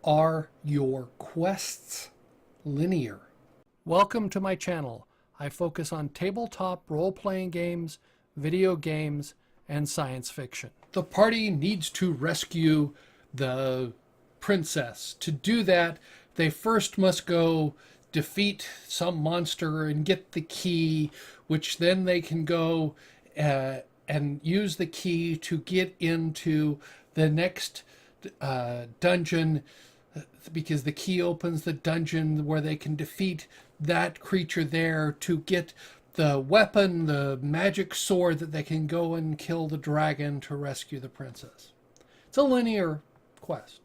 Are your quests linear? Welcome to my channel. I focus on tabletop role-playing games, video games, and science fiction. The party needs to rescue the princess. To do that, they first must go defeat some monster and get the key, which then they can go and use the key to get into the next dungeon, because the key opens the dungeon where they can defeat that creature there to get the weapon, the magic sword that they can go and kill the dragon to rescue the princess. It's a linear quest,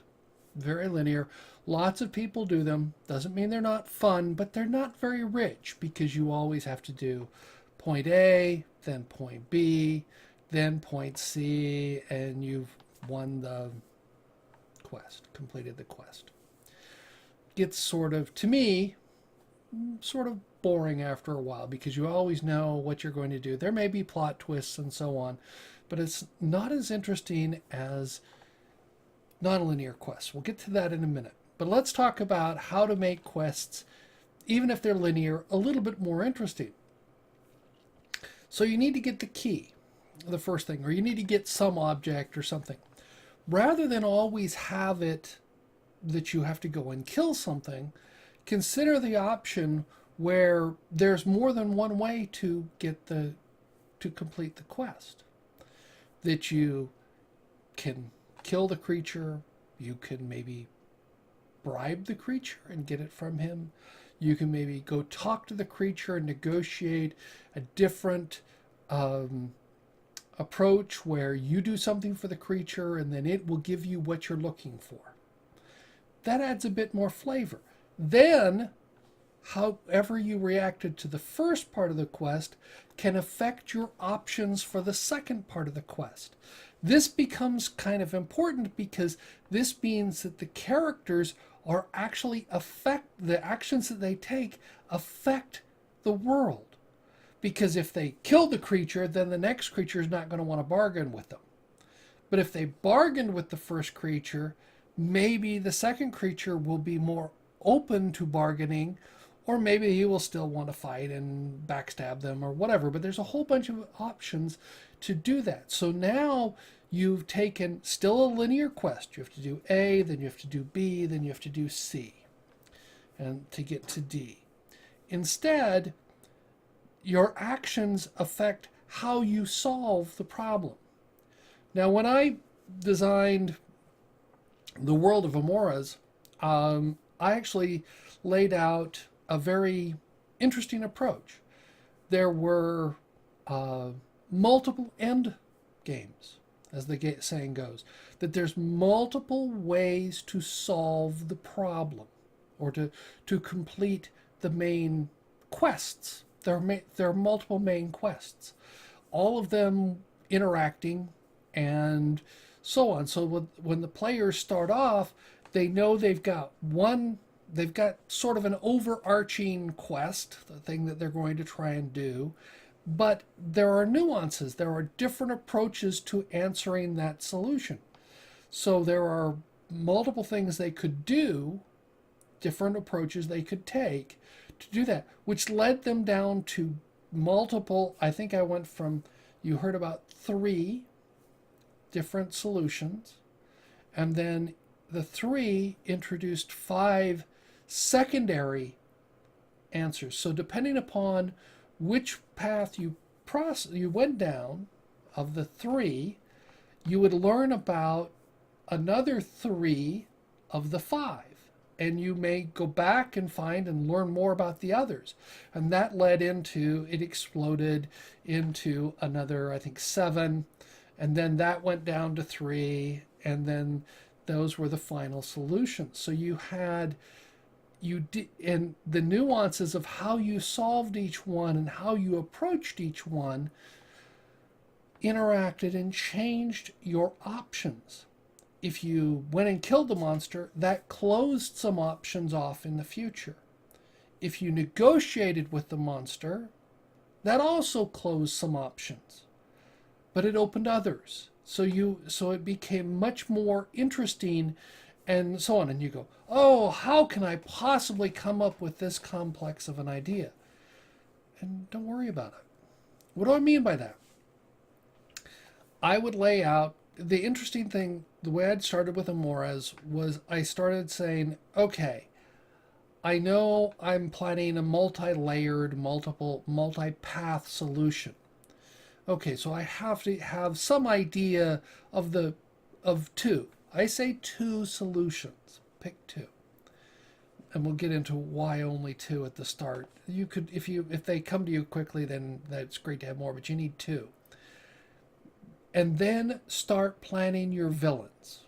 very linear. Lots of people do them. Doesn't mean they're not fun, but they're not very rich because you always have to do point A, then point B, then point C, and you've won the quest, completed the quest. Gets sort of, to me, sort of boring after a while because you always know what you're going to do. There may be plot twists and so on, but it's not as interesting as nonlinear quests. We'll get to that in a minute. But let's talk about how to make quests, even if they're linear, a little bit more interesting. So you need to get the key, the first thing, or you need to get some object or something. Rather than always have it that you have to go and kill something, consider the option where there's more than one way to complete the quest. That you can kill the creature, you can maybe bribe the creature and get it from him. You can maybe go talk to the creature and negotiate a different approach where you do something for the creature and then it will give you what you're looking for. That adds a bit more flavor. Then, however you reacted to the first part of the quest can affect your options for the second part of the quest. This becomes kind of important because this means that the characters are actually the actions that they take affect the world. Because if they kill the creature, then the next creature is not going to want to bargain with them. But if they bargained with the first creature, maybe the second creature will be more open to bargaining, or maybe he will still want to fight and backstab them or whatever. But there's a whole bunch of options to do that. So now you've taken still a linear quest. You have to do A, then you have to do B, then you have to do C, and to get to D. Instead, your actions affect how you solve the problem. Now, when I designed the world of Amoras, I actually laid out a very interesting approach. There were multiple end games, as the saying goes, that there's multiple ways to solve the problem or to complete the main quests. There are multiple main quests, all of them interacting and so on. So when the players start off, they know they've got sort of an overarching quest, the thing that they're going to try and do, but there are nuances. There are different approaches to answering that solution. So there are multiple things they could do, different approaches they could take to do that, which led them down to multiple. I think I went from, you heard about 3 different solutions, and then the 3 introduced 5 secondary answers. So depending upon which path you went down of the 3, you would learn about another 3 of the 5. And you may go back and find and learn more about the others. And that led into, it exploded into another, I think, 7. And then that went down to 3. And then those were the final solutions. So and the nuances of how you solved each one and how you approached each one interacted and changed your options. If you went and killed the monster, that closed some options off in the future. If you negotiated with the monster, that also closed some options, but it opened others. So it became much more interesting and so on. And you go, oh, how can I possibly come up with this complex of an idea? And don't worry about it. What do I mean by that? I would lay out the interesting thing. The way I'd started with Amores was I started saying, okay, I know I'm planning a multi-layered, multi-path solution. Okay, so I have to have some idea of two. I say two solutions. Pick two. And we'll get into why only two at the start. You could, if they come to you quickly, then that's great to have more, but you need two. And then start planning your villains,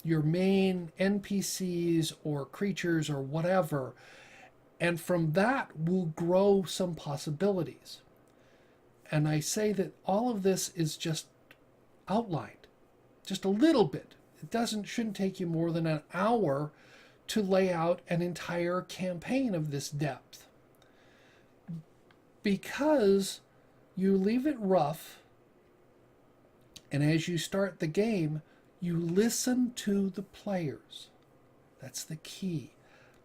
your main NPCs or creatures or whatever. And from that, we'll grow some possibilities. And I say that all of this is just outlined, just a little bit. It shouldn't take you more than an hour to lay out an entire campaign of this depth. Because you leave it rough, and as you start the game, you listen to the players. That's the key.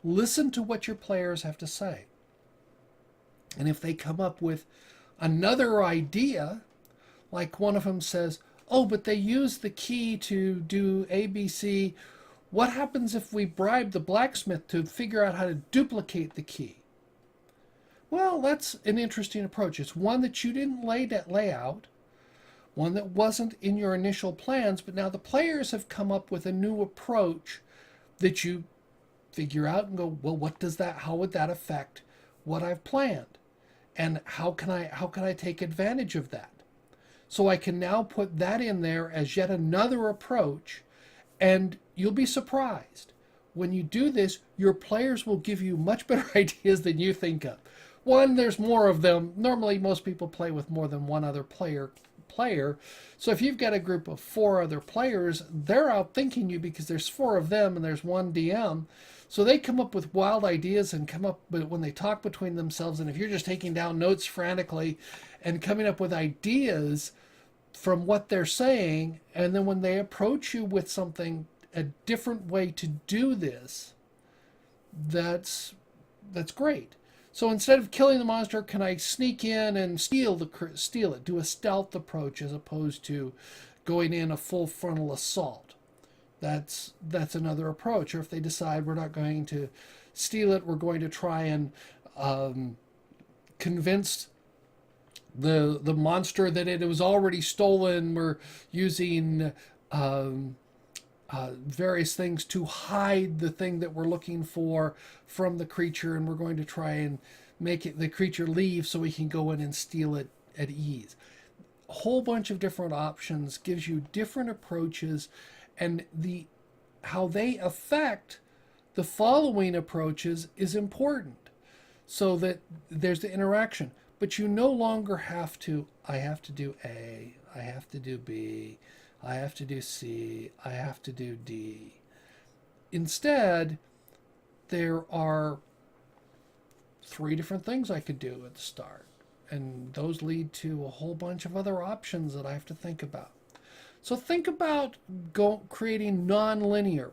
Listen to what your players have to say. And if they come up with another idea, like one of them says, oh, but they use the key to do ABC. What happens if we bribe the blacksmith to figure out how to duplicate the key? Well, that's an interesting approach. It's one that you didn't lay out, one that wasn't in your initial plans, but now the players have come up with a new approach that you figure out and go, well, how would that affect what I've planned? And how can I take advantage of that? So I can now put that in there as yet another approach, and you'll be surprised. When you do this, your players will give you much better ideas than you think of. One, there's more of them. Normally, most people play with more than one other player. So if you've got a group of 4 other players, they're outthinking you because there's 4 of them and there's one DM. So they come up with wild ideas and come up, but when they talk between themselves, and if you're just taking down notes frantically and coming up with ideas from what they're saying, and then when they approach you with something, a different way to do this, that's great. So instead of killing the monster, can I sneak in and steal it? Do a stealth approach as opposed to going in a full frontal assault. That's another approach. Or if they decide we're not going to steal it, we're going to try and convince the monster that it was already stolen. We're using various things to hide the thing that we're looking for from the creature, and we're going to try and make the creature leave so we can go in and steal it at ease. A whole bunch of different options gives you different approaches, and how they affect the following approaches is important, so that there's the interaction. But you no longer have to, I have to do A, I have to do B, I have to do C, I have to do D. Instead, there are 3 different things I could do at the start, and those lead to a whole bunch of other options that I have to think about. So think about creating nonlinear,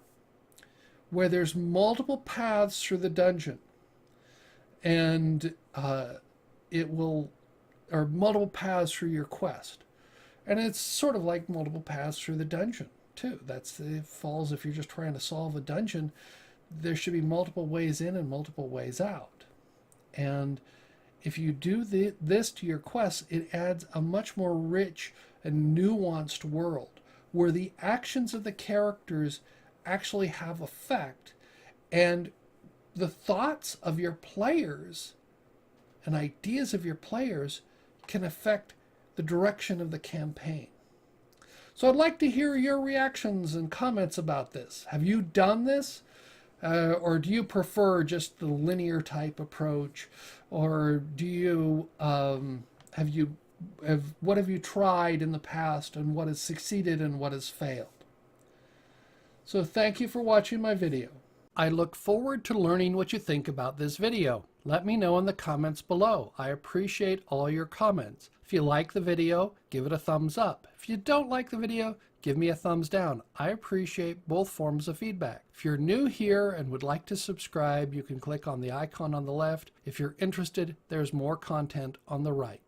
where there's multiple paths through the dungeon, and or multiple paths through your quest. And it's sort of like multiple paths through the dungeon, too. It falls if you're just trying to solve a dungeon. There should be multiple ways in and multiple ways out. And if you do this to your quest, it adds a much more rich and nuanced world, where the actions of the characters actually have effect, and the thoughts of your players and ideas of your players can affect the direction of the campaign. So I'd like to hear your reactions and comments about this. Have you done this? Or do you prefer just the linear type approach? Or do you, what have you tried in the past, and what has succeeded and what has failed? So thank you for watching my video. I look forward to learning what you think about this video. Let me know in the comments below. I appreciate all your comments. If you like the video, give it a thumbs up. If you don't like the video, give me a thumbs down. I appreciate both forms of feedback. If you're new here and would like to subscribe, you can click on the icon on the left. If you're interested, there's more content on the right.